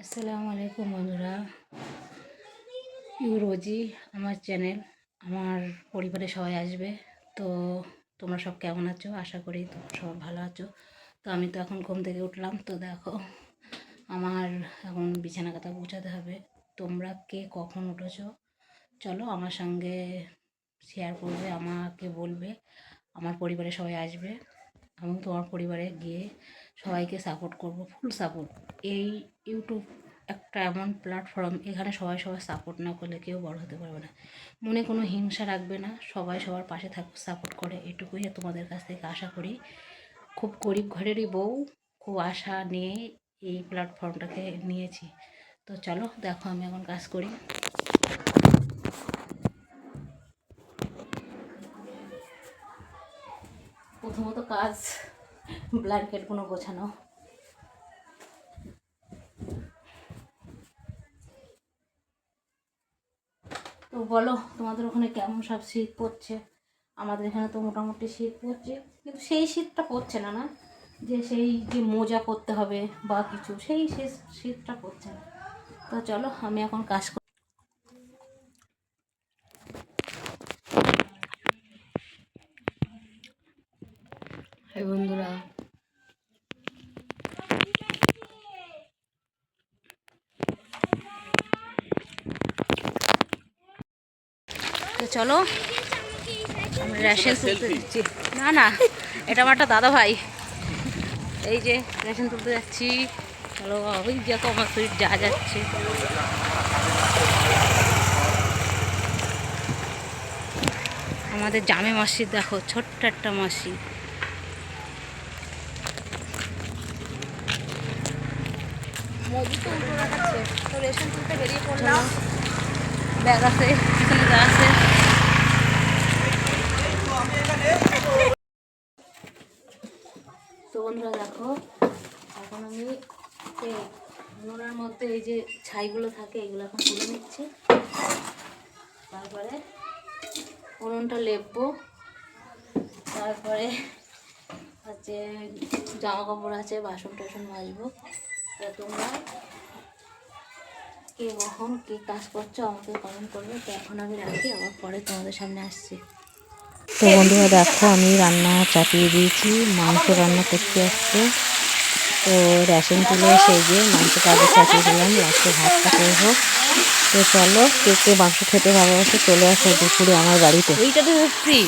আসসালামু আলাইকুম বন্ধুরা। রোজই আমার চ্যানেল, আমার পরিবারে সবাই আসবে। তো তোমরা সব কেমন আছো? আশা করি তোমরা সব ভালো আছো। তো আমি তো এখন ঘুম থেকে উঠলাম। তো দেখো আমার এখন বিছানা কাঁথা গুছাতে হবে। তোমরা কে কখন উঠেছো চলো আমার সঙ্গে শেয়ার করবে, আমাকে বলবে। আমার পরিবারে সবাই আসবে, আমি তোমার পরিবারে গিয়ে সবাইকে সাপোর্ট করব, ফুল সাপোর্ট। এই ইউটিউব একটা এমন প্ল্যাটফর্ম, এখানে সবাই সবার সাপোর্ট না করলে কেউ বড় হতে পারবে না। মনে কোনো হিংসা রাখবে না, সবাই সবার পাশে সাপোর্ট করে, এটুকুই তোমাদের কাছ থেকে আশা করি। খুব গরিব ঘরেরই বউ, খুব আশা নিয়ে এই প্ল্যাটফর্মটাকে নিয়েছি। তো চলো দেখো আমি এখন কাজ করি। প্রথমত কাজ ব্ল্যাঙ্কেটগুলো গোছানো। তো বলো তোমাদের ওখানে কেমন সব শীত পড়ছে? আমাদের এখানে তো মোটামুটি শীত পড়ছে, কিন্তু সেই শীতটা পড়ছে না, না যে সেই যে মোজা পরতে হবে বা কিছু, সেই শীতটা পড়ছে না। তো চলো আমি এখন কাজ করি। হ্যাঁ বন্ধুরা, তো চলো আমি রেশন তুলতে যাচ্ছি। না না, এটা আমার একটা দাদা ভাই। এই যে রেশন তুলতে যাচ্ছি। চলো, ওই দেখো আমার শরীর যা যাচ্ছে। আমাদের জামে মসজিদ দেখো, ছোট্ট একটা মসজিদ। মসজিদ তো উল্টো রাখাচ্ছে, তো রেশন তুলতে বেরিয়ে পড়লাম। ব্যাগ আছে, পিছনে যা আছে। তো বন্ধুরা দেখো, এখন আমি এই উনুনের মধ্যে এই যে ছাইগুলো থাকে এগুলো এখন তুলে নিচ্ছি। তারপরে উনুনটা লেপবো। তারপরে হচ্ছে জামা কাপড় আছে, বাসন টাসন মাজবো। তো তোমরা কে কখন কে কাজ করছো আমাকে কমেন্ট করবে। তো এখন আমি রাখি, আবার পরে তোমাদের সামনে আসছি। তো বন্ধুরা দেখো আমি রান্না চাপিয়ে দিয়েছি, মাংস রান্না করতে আসছে। তো রেশন তুলে সেই যে মাংসটা আগে চাপিয়ে দিলাম, লাস্টে ভাতটা করবো। তো চলো, কে কে মাংস খেতে ভালোবাসে চলে আসো দুপুরে আমার বাড়িতে। এইটা তো ফ্রি।